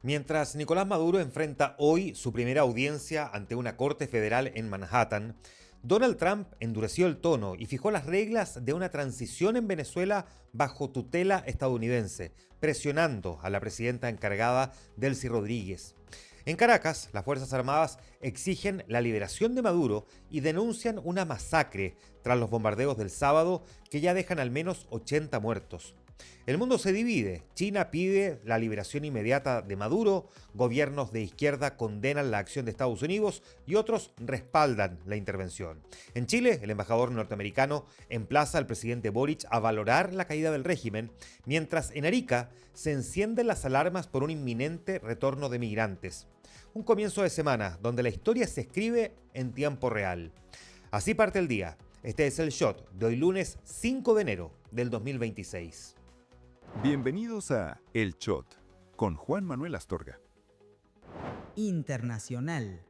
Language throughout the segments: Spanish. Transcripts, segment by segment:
Mientras Nicolás Maduro enfrenta hoy su primera audiencia ante una corte federal en Manhattan, Donald Trump endureció el tono y fijó las reglas de una transición en Venezuela bajo tutela estadounidense, presionando a la presidenta encargada, Delcy Rodríguez. En Caracas, las Fuerzas Armadas exigen la liberación de Maduro y denuncian una masacre tras los bombardeos del sábado que ya dejan al menos 80 muertos. El mundo se divide. China pide la liberación inmediata de Maduro, gobiernos de izquierda condenan la acción de Estados Unidos y otros respaldan la intervención. En Chile, el embajador norteamericano emplaza al presidente Boric a valorar la caída del régimen, mientras en Arica se encienden las alarmas por un inminente retorno de migrantes. Un comienzo de semana donde la historia se escribe en tiempo real. Así parte el día. Este es el Shot de hoy lunes 5 de enero del 2026. Bienvenidos a El Shot con Juan Manuel Astorga. Internacional.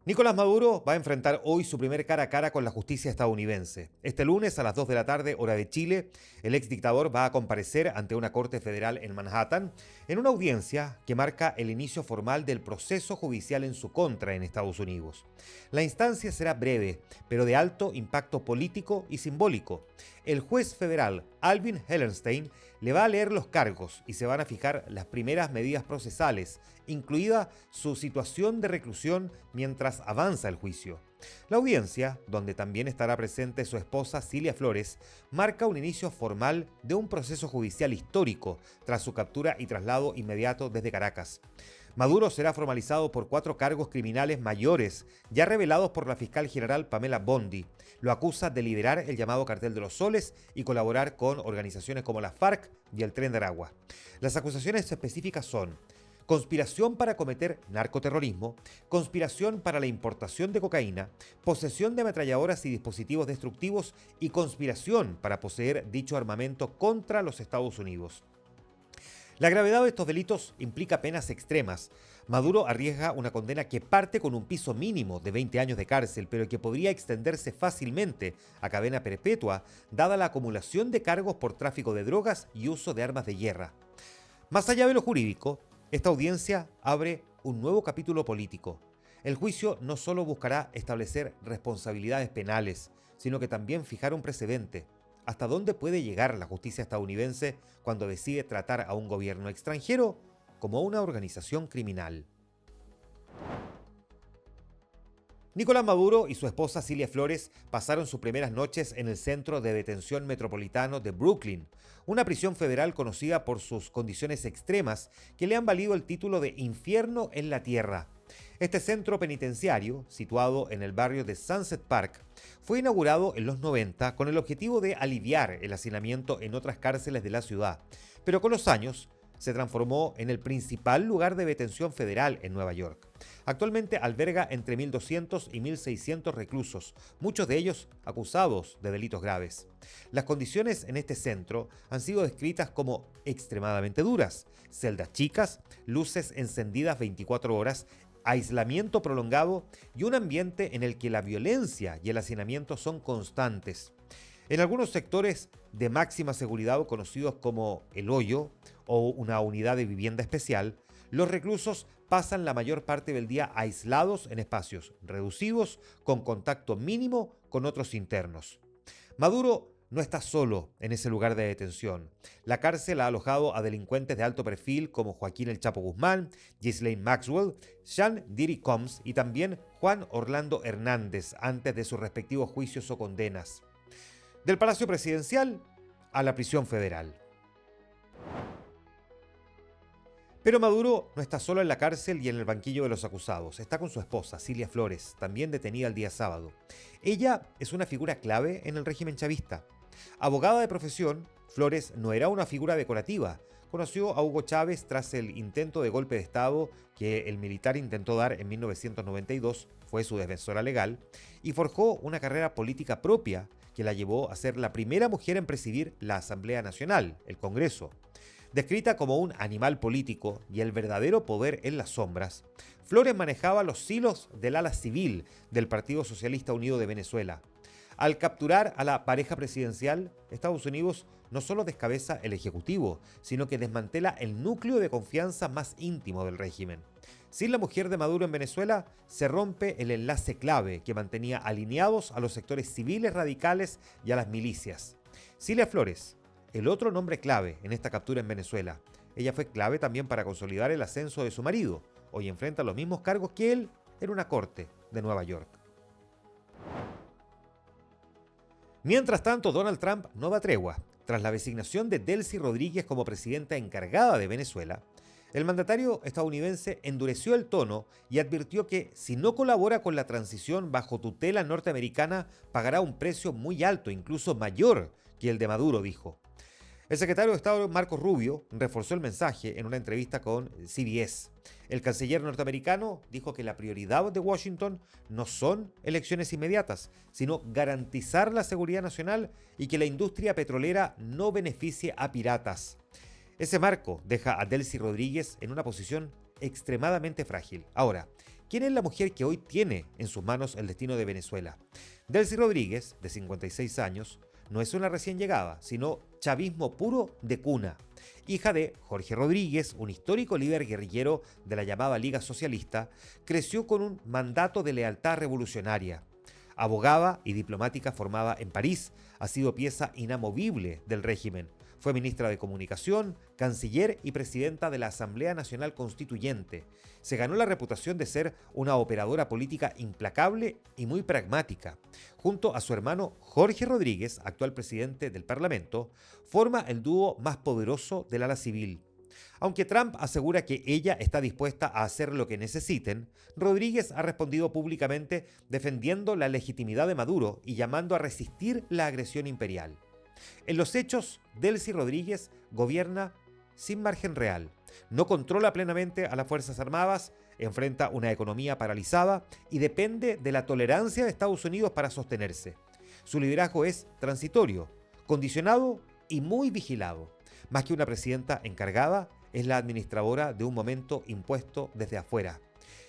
Nicolás Maduro va a enfrentar hoy su primer cara a cara con la justicia estadounidense. Este lunes a las 2 de la tarde, hora de Chile, el exdictador va a comparecer ante una corte federal en Manhattan en una audiencia que marca el inicio formal del proceso judicial en su contra en Estados Unidos. La instancia será breve, pero de alto impacto político y simbólico. El juez federal Alvin Hellerstein le va a leer los cargos y se van a fijar las primeras medidas procesales, incluida su situación de reclusión mientras avanza el juicio. La audiencia, donde también estará presente su esposa Cilia Flores, marca un inicio formal de un proceso judicial histórico tras su captura y traslado inmediato desde Caracas. Maduro será formalizado por 4 cargos criminales mayores, ya revelados por la fiscal general Pamela Bondi. Lo acusa de liderar el llamado Cartel de los Soles y colaborar con organizaciones como la FARC y el Tren de Aragua. Las acusaciones específicas son conspiración para cometer narcoterrorismo, conspiración para la importación de cocaína, posesión de ametralladoras y dispositivos destructivos y conspiración para poseer dicho armamento contra los Estados Unidos. La gravedad de estos delitos implica penas extremas. Maduro arriesga una condena que parte con un piso mínimo de 20 años de cárcel, pero que podría extenderse fácilmente a cadena perpetua, dada la acumulación de cargos por tráfico de drogas y uso de armas de guerra. Más allá de lo jurídico, esta audiencia abre un nuevo capítulo político. El juicio no solo buscará establecer responsabilidades penales, sino que también fijar un precedente. ¿Hasta dónde puede llegar la justicia estadounidense cuando decide tratar a un gobierno extranjero como una organización criminal? Nicolás Maduro y su esposa Cilia Flores pasaron sus primeras noches en el Centro de Detención Metropolitano de Brooklyn, una prisión federal conocida por sus condiciones extremas que le han valido el título de infierno en la tierra. Este centro penitenciario, situado en el barrio de Sunset Park, fue inaugurado en los 90 con el objetivo de aliviar el hacinamiento en otras cárceles de la ciudad, pero con los años se transformó en el principal lugar de detención federal en Nueva York. Actualmente alberga entre 1.200 y 1.600 reclusos, muchos de ellos acusados de delitos graves. Las condiciones en este centro han sido descritas como extremadamente duras: celdas chicas, luces encendidas 24 horas, aislamiento prolongado y un ambiente en el que la violencia y el hacinamiento son constantes. En algunos sectores de máxima seguridad, conocidos como el Hoyo o una unidad de vivienda especial, los reclusos pasan la mayor parte del día aislados en espacios reducidos, con contacto mínimo con otros internos. Maduro no está solo en ese lugar de detención. La cárcel ha alojado a delincuentes de alto perfil como Joaquín El Chapo Guzmán, Ghislaine Maxwell, Sean Diddy Combs y también Juan Orlando Hernández antes de sus respectivos juicios o condenas. Del Palacio Presidencial a la prisión federal. Pero Maduro no está solo en la cárcel y en el banquillo de los acusados. Está con su esposa, Cilia Flores, también detenida el día sábado. Ella es una figura clave en el régimen chavista. Abogada de profesión, Flores no era una figura decorativa. Conoció a Hugo Chávez tras el intento de golpe de Estado que el militar intentó dar en 1992, fue su defensora legal, y forjó una carrera política propia que la llevó a ser la primera mujer en presidir la Asamblea Nacional, el Congreso. Descrita como un animal político y el verdadero poder en las sombras, Flores manejaba los hilos del ala civil del Partido Socialista Unido de Venezuela. Al capturar a la pareja presidencial, Estados Unidos no solo descabeza el Ejecutivo, sino que desmantela el núcleo de confianza más íntimo del régimen. Sin la mujer de Maduro en Venezuela, se rompe el enlace clave que mantenía alineados a los sectores civiles radicales y a las milicias. Cilia Flores, el otro nombre clave en esta captura en Venezuela. Ella fue clave también para consolidar el ascenso de su marido. Hoy enfrenta los mismos cargos que él en una corte de Nueva York. Mientras tanto, Donald Trump no da tregua. Tras la designación de Delcy Rodríguez como presidenta encargada de Venezuela, el mandatario estadounidense endureció el tono y advirtió que si no colabora con la transición bajo tutela norteamericana, pagará un precio muy alto, incluso mayor que el de Maduro, dijo. El secretario de Estado Marco Rubio reforzó el mensaje en una entrevista con CBS. El canciller norteamericano dijo que la prioridad de Washington no son elecciones inmediatas, sino garantizar la seguridad nacional y que la industria petrolera no beneficie a piratas. Ese marco deja a Delcy Rodríguez en una posición extremadamente frágil. Ahora, ¿quién es la mujer que hoy tiene en sus manos el destino de Venezuela? Delcy Rodríguez, de 56 años, no es una recién llegada, sino chavismo puro de cuna. Hija de Jorge Rodríguez, un histórico líder guerrillero de la llamada Liga Socialista, creció con un mandato de lealtad revolucionaria. Abogada y diplomática formada en París, ha sido pieza inamovible del régimen. Fue ministra de Comunicación, canciller y presidenta de la Asamblea Nacional Constituyente. Se ganó la reputación de ser una operadora política implacable y muy pragmática. Junto a su hermano Jorge Rodríguez, actual presidente del Parlamento, forma el dúo más poderoso del ala civil. Aunque Trump asegura que ella está dispuesta a hacer lo que necesiten, Rodríguez ha respondido públicamente defendiendo la legitimidad de Maduro y llamando a resistir la agresión imperial. En los hechos, Delcy Rodríguez gobierna sin margen real, no controla plenamente a las Fuerzas Armadas, enfrenta una economía paralizada y depende de la tolerancia de Estados Unidos para sostenerse. Su liderazgo es transitorio, condicionado y muy vigilado. Más que una presidenta encargada, es la administradora de un momento impuesto desde afuera.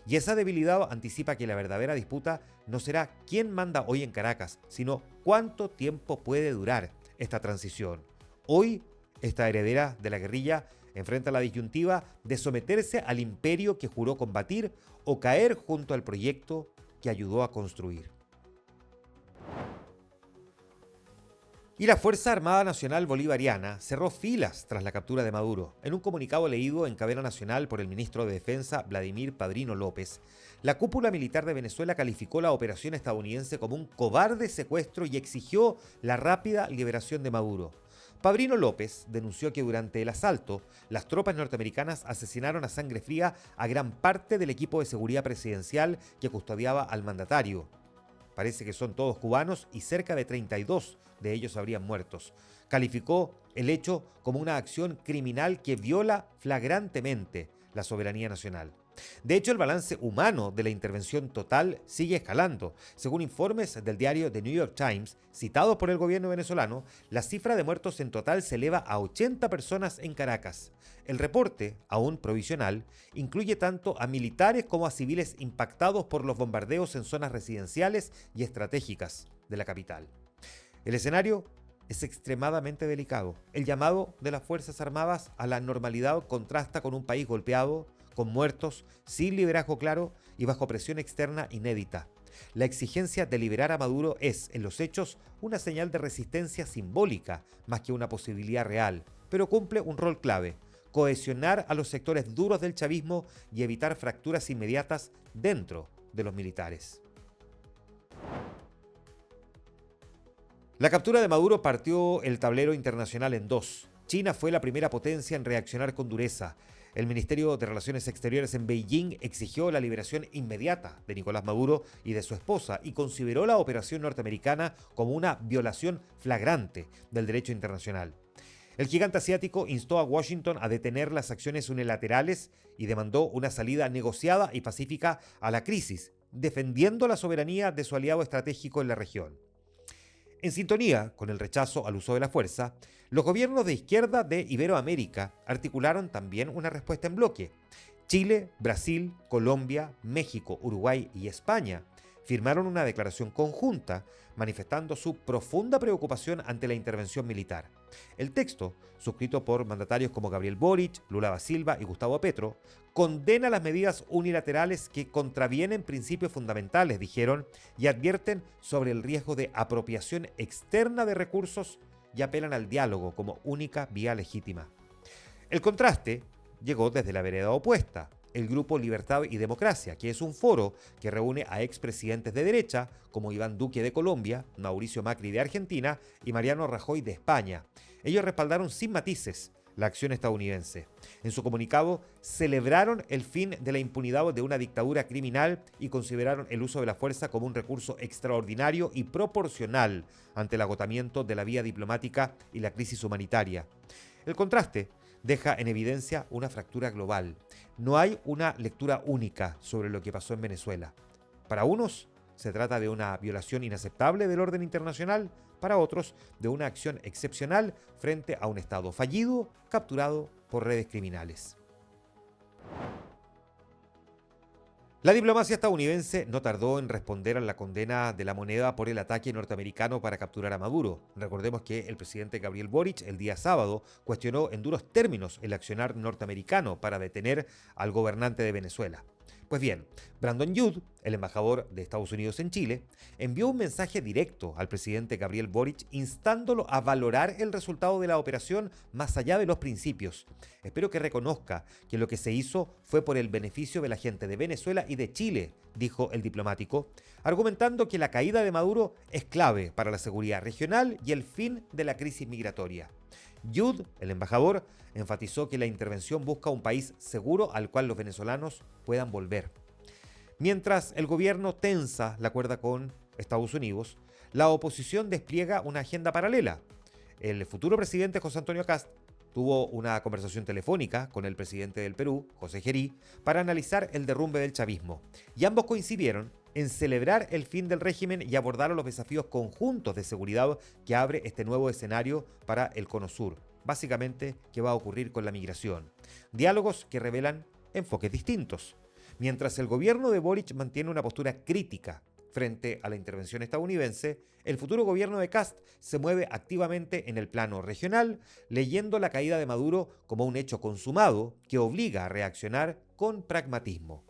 Y esa debilidad anticipa que la verdadera disputa no será quién manda hoy en Caracas, sino cuánto tiempo puede durar esta transición. Hoy, esta heredera de la guerrilla enfrenta la disyuntiva de someterse al imperio que juró combatir o caer junto al proyecto que ayudó a construir. Y la Fuerza Armada Nacional Bolivariana cerró filas tras la captura de Maduro. En un comunicado leído en cadena nacional por el ministro de Defensa, Vladimir Padrino López, la cúpula militar de Venezuela calificó la operación estadounidense como un cobarde secuestro y exigió la rápida liberación de Maduro. Padrino López denunció que durante el asalto, las tropas norteamericanas asesinaron a sangre fría a gran parte del equipo de seguridad presidencial que custodiaba al mandatario. Parece que son todos cubanos y cerca de 32 de ellos habrían muertos. Calificó el hecho como una acción criminal que viola flagrantemente la soberanía nacional. De hecho, el balance humano de la intervención total sigue escalando. Según informes del diario The New York Times, citados por el gobierno venezolano, la cifra de muertos en total se eleva a 80 personas en Caracas. El reporte, aún provisional, incluye tanto a militares como a civiles impactados por los bombardeos en zonas residenciales y estratégicas de la capital. El escenario es extremadamente delicado. El llamado de las Fuerzas Armadas a la normalidad contrasta con un país golpeado, con muertos, sin liderazgo claro y bajo presión externa inédita. La exigencia de liberar a Maduro es, en los hechos, una señal de resistencia simbólica más que una posibilidad real, pero cumple un rol clave: cohesionar a los sectores duros del chavismo y evitar fracturas inmediatas dentro de los militares. La captura de Maduro partió el tablero internacional en dos. China fue la primera potencia en reaccionar con dureza. El Ministerio de Relaciones Exteriores en Beijing exigió la liberación inmediata de Nicolás Maduro y de su esposa y consideró la operación norteamericana como una violación flagrante del derecho internacional. El gigante asiático instó a Washington a detener las acciones unilaterales y demandó una salida negociada y pacífica a la crisis, defendiendo la soberanía de su aliado estratégico en la región. En sintonía con el rechazo al uso de la fuerza, los gobiernos de izquierda de Iberoamérica articularon también una respuesta en bloque. Chile, Brasil, Colombia, México, Uruguay y España firmaron una declaración conjunta manifestando su profunda preocupación ante la intervención militar. El texto, suscrito por mandatarios como Gabriel Boric, Lula da Silva y Gustavo Petro, condena las medidas unilaterales que contravienen principios fundamentales, dijeron, y advierten sobre el riesgo de apropiación externa de recursos y apelan al diálogo como única vía legítima. El contraste llegó desde la vereda opuesta, el Grupo Libertad y Democracia, que es un foro que reúne a expresidentes de derecha como Iván Duque de Colombia, Mauricio Macri de Argentina y Mariano Rajoy de España. Ellos respaldaron sin matices la acción estadounidense. En su comunicado, celebraron el fin de la impunidad de una dictadura criminal y consideraron el uso de la fuerza como un recurso extraordinario y proporcional ante el agotamiento de la vía diplomática y la crisis humanitaria. El contraste deja en evidencia una fractura global. No hay una lectura única sobre lo que pasó en Venezuela. Para unos, se trata de una violación inaceptable del orden internacional, para otros, de una acción excepcional frente a un Estado fallido, capturado por redes criminales. La diplomacia estadounidense no tardó en responder a la condena de la moneda por el ataque norteamericano para capturar a Maduro. Recordemos que el presidente Gabriel Boric el día sábado cuestionó en duros términos el accionar norteamericano para detener al gobernante de Venezuela. Pues bien, Brandon Youd, el embajador de Estados Unidos en Chile, envió un mensaje directo al presidente Gabriel Boric instándolo a valorar el resultado de la operación más allá de los principios. Espero que reconozca que lo que se hizo fue por el beneficio de la gente de Venezuela y de Chile, dijo el diplomático, argumentando que la caída de Maduro es clave para la seguridad regional y el fin de la crisis migratoria. Youd, el embajador, enfatizó que la intervención busca un país seguro al cual los venezolanos puedan volver. Mientras el gobierno tensa la cuerda con Estados Unidos, la oposición despliega una agenda paralela. El futuro presidente José Antonio Kast tuvo una conversación telefónica con el presidente del Perú, José Gerí, para analizar el derrumbe del chavismo, y ambos coincidieron en celebrar el fin del régimen y abordar los desafíos conjuntos de seguridad que abre este nuevo escenario para el Cono Sur. Básicamente, ¿qué va a ocurrir con la migración? Diálogos que revelan enfoques distintos. Mientras el gobierno de Boric mantiene una postura crítica frente a la intervención estadounidense, el futuro gobierno de Kast se mueve activamente en el plano regional, leyendo la caída de Maduro como un hecho consumado que obliga a reaccionar con pragmatismo.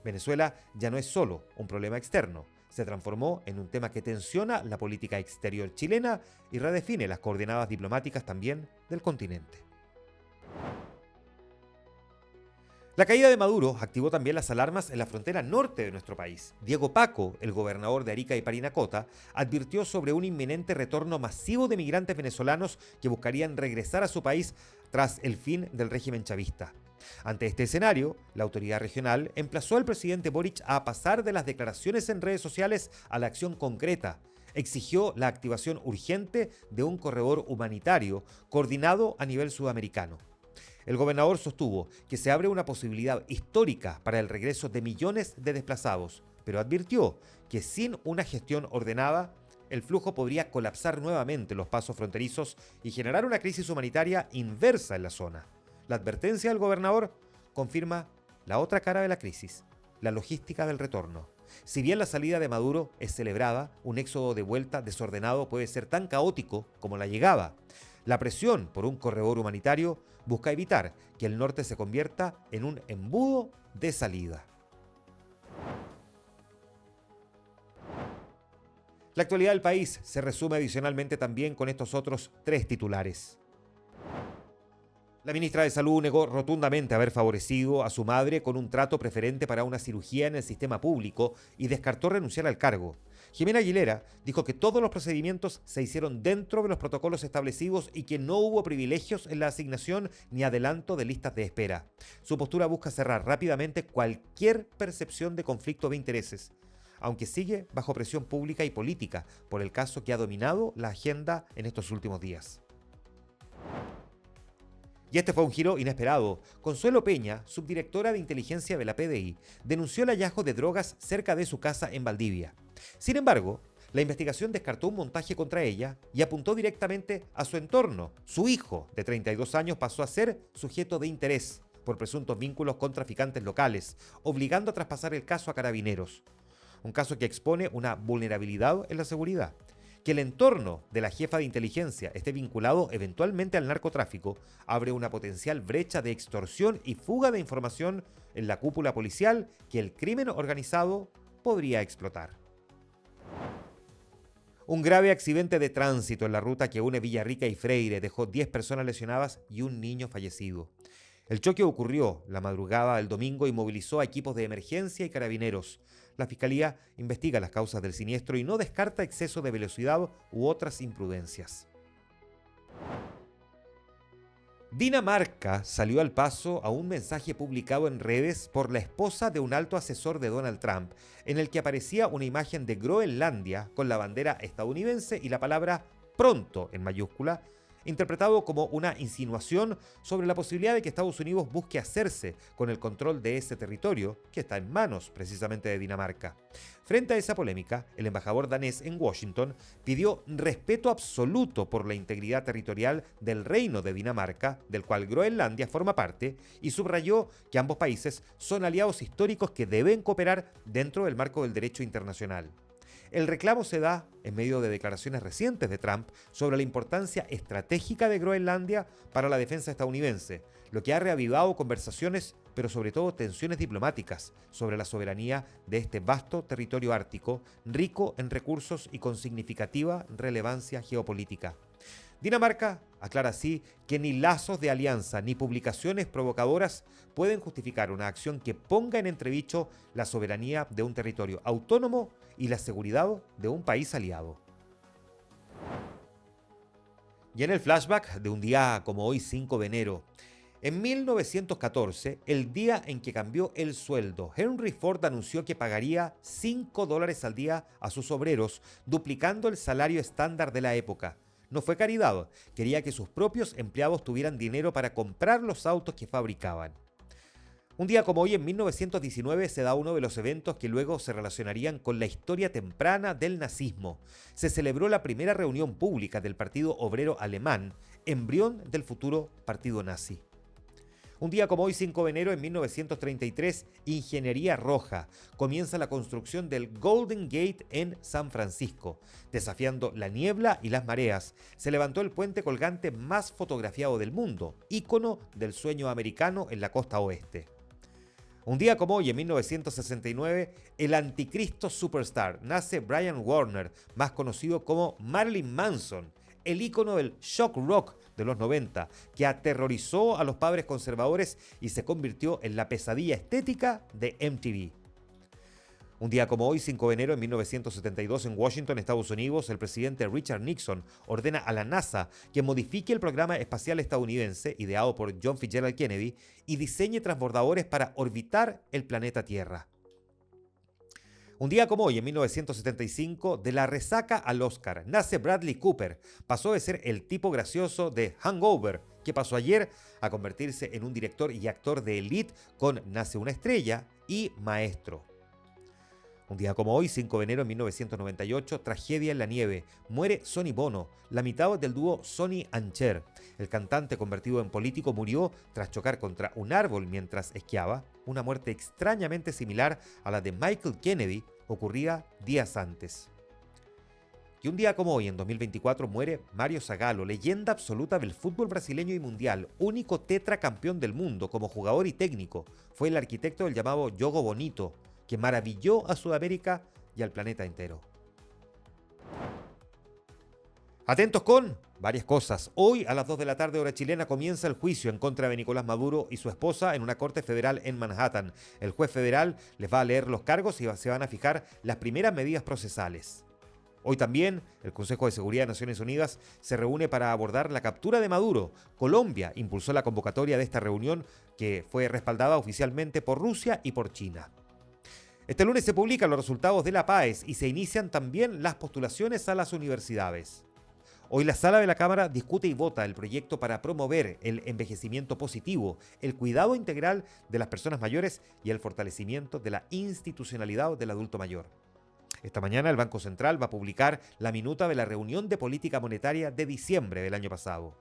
Venezuela ya no es solo un problema externo, se transformó en un tema que tensiona la política exterior chilena y redefine las coordenadas diplomáticas también del continente. La caída de Maduro activó también las alarmas en la frontera norte de nuestro país. Diego Paco, el gobernador de Arica y Parinacota, advirtió sobre un inminente retorno masivo de migrantes venezolanos que buscarían regresar a su país tras el fin del régimen chavista. Ante este escenario, la autoridad regional emplazó al presidente Boric a pasar de las declaraciones en redes sociales a la acción concreta. Exigió la activación urgente de un corredor humanitario coordinado a nivel sudamericano. El gobernador sostuvo que se abre una posibilidad histórica para el regreso de millones de desplazados, pero advirtió que sin una gestión ordenada, el flujo podría colapsar nuevamente los pasos fronterizos y generar una crisis humanitaria inversa en la zona. La advertencia del gobernador confirma la otra cara de la crisis, la logística del retorno. Si bien la salida de Maduro es celebrada, un éxodo de vuelta desordenado puede ser tan caótico como la llegada. La presión por un corredor humanitario busca evitar que el norte se convierta en un embudo de salida. La actualidad del país se resume adicionalmente también con estos otros tres titulares. La ministra de Salud negó rotundamente haber favorecido a su madre con un trato preferente para una cirugía en el sistema público y descartó renunciar al cargo. Jimena Aguilera dijo que todos los procedimientos se hicieron dentro de los protocolos establecidos y que no hubo privilegios en la asignación ni adelanto de listas de espera. Su postura busca cerrar rápidamente cualquier percepción de conflicto de intereses, aunque sigue bajo presión pública y política por el caso que ha dominado la agenda en estos últimos días. Y este fue un giro inesperado. Consuelo Peña, subdirectora de inteligencia de la PDI, denunció el hallazgo de drogas cerca de su casa en Valdivia. Sin embargo, la investigación descartó un montaje contra ella y apuntó directamente a su entorno. Su hijo, de 32 años, pasó a ser sujeto de interés por presuntos vínculos con traficantes locales, obligando a traspasar el caso a Carabineros. un caso que expone una vulnerabilidad en la seguridad. Que el entorno de la jefa de inteligencia esté vinculado eventualmente al narcotráfico abre una potencial brecha de extorsión y fuga de información en la cúpula policial que el crimen organizado podría explotar. Un grave accidente de tránsito en la ruta que une Villarrica y Freire dejó 10 personas lesionadas y un niño fallecido. El choque ocurrió la madrugada del domingo y movilizó a equipos de emergencia y carabineros. La Fiscalía investiga las causas del siniestro y no descarta exceso de velocidad u otras imprudencias. Dinamarca salió al paso a un mensaje publicado en redes por la esposa de un alto asesor de Donald Trump, en el que aparecía una imagen de Groenlandia con la bandera estadounidense y la palabra pronto en mayúscula, interpretado como una insinuación sobre la posibilidad de que Estados Unidos busque hacerse con el control de ese territorio, que está en manos precisamente de Dinamarca. Frente a esa polémica, el embajador danés en Washington pidió respeto absoluto por la integridad territorial del Reino de Dinamarca, del cual Groenlandia forma parte, y subrayó que ambos países son aliados históricos que deben cooperar dentro del marco del derecho internacional. El reclamo se da en medio de declaraciones recientes de Trump sobre la importancia estratégica de Groenlandia para la defensa estadounidense, lo que ha reavivado conversaciones, pero sobre todo tensiones diplomáticas sobre la soberanía de este vasto territorio ártico, rico en recursos y con significativa relevancia geopolítica. Dinamarca aclara así que ni lazos de alianza ni publicaciones provocadoras pueden justificar una acción que ponga en entredicho la soberanía de un territorio autónomo y la seguridad de un país aliado. Y en el flashback de un día como hoy, 5 de enero, en 1914, el día en que cambió el sueldo, Henry Ford anunció que pagaría $5 al día a sus obreros, duplicando el salario estándar de la época. No fue caridad, quería que sus propios empleados tuvieran dinero para comprar los autos que fabricaban. Un día como hoy, en 1919, se da uno de los eventos que luego se relacionarían con la historia temprana del nazismo. Se celebró la primera reunión pública del Partido Obrero Alemán, embrión del futuro partido nazi. Un día como hoy, 5 de enero, en 1933, Ingeniería Roja comienza la construcción del Golden Gate en San Francisco. Desafiando la niebla y las mareas, se levantó el puente colgante más fotografiado del mundo, ícono del sueño americano en la costa oeste. Un día como hoy, en 1969, el anticristo superstar, nace Brian Warner, más conocido como Marilyn Manson, el ícono del shock rock de los 90, que aterrorizó a los padres conservadores y se convirtió en la pesadilla estética de MTV. Un día como hoy, 5 de enero, en 1972, en Washington, Estados Unidos, el presidente Richard Nixon ordena a la NASA que modifique el programa espacial estadounidense, ideado por John Fitzgerald Kennedy, y diseñe transbordadores para orbitar el planeta Tierra. Un día como hoy, en 1975, de la resaca al Oscar, nace Bradley Cooper. Pasó de ser el tipo gracioso de Hangover, que pasó ayer, a convertirse en un director y actor de élite con Nace una estrella y Maestro. Un día como hoy, 5 de enero de 1998, tragedia en la nieve. Muere Sonny Bono, la mitad del dúo Sonny and Cher. El cantante convertido en político murió tras chocar contra un árbol mientras esquiaba, una muerte extrañamente similar a la de Michael Kennedy, ocurrida días antes. Y un día como hoy, en 2024, muere Mario Zagallo, leyenda absoluta del fútbol brasileño y mundial, único tetracampeón del mundo como jugador y técnico. Fue el arquitecto del llamado Jogo Bonito, que maravilló a Sudamérica y al planeta entero. Atentos con varias cosas. Hoy a las 2 de la tarde hora chilena comienza el juicio en contra de Nicolás Maduro y su esposa en una corte federal en Manhattan. El juez federal les va a leer los cargos y se van a fijar las primeras medidas procesales. Hoy también el Consejo de Seguridad de Naciones Unidas se reúne para abordar la captura de Maduro. Colombia impulsó la convocatoria de esta reunión que fue respaldada oficialmente por Rusia y por China. Este lunes se publican los resultados de la PAES y se inician también las postulaciones a las universidades. Hoy la Sala de la Cámara discute y vota el proyecto para promover el envejecimiento positivo, el cuidado integral de las personas mayores y el fortalecimiento de la institucionalidad del adulto mayor. Esta mañana el Banco Central va a publicar la minuta de la reunión de política monetaria de diciembre del año pasado.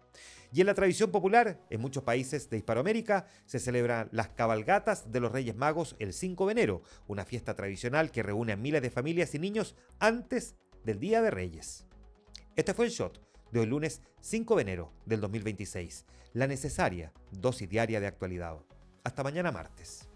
Y en la tradición popular, en muchos países de Hispanoamérica, se celebran las cabalgatas de los Reyes Magos el 5 de enero, una fiesta tradicional que reúne a miles de familias y niños antes del Día de Reyes. Este fue el Shot de hoy lunes 5 de enero del 2026, la necesaria dosis diaria de actualidad. Hasta mañana martes.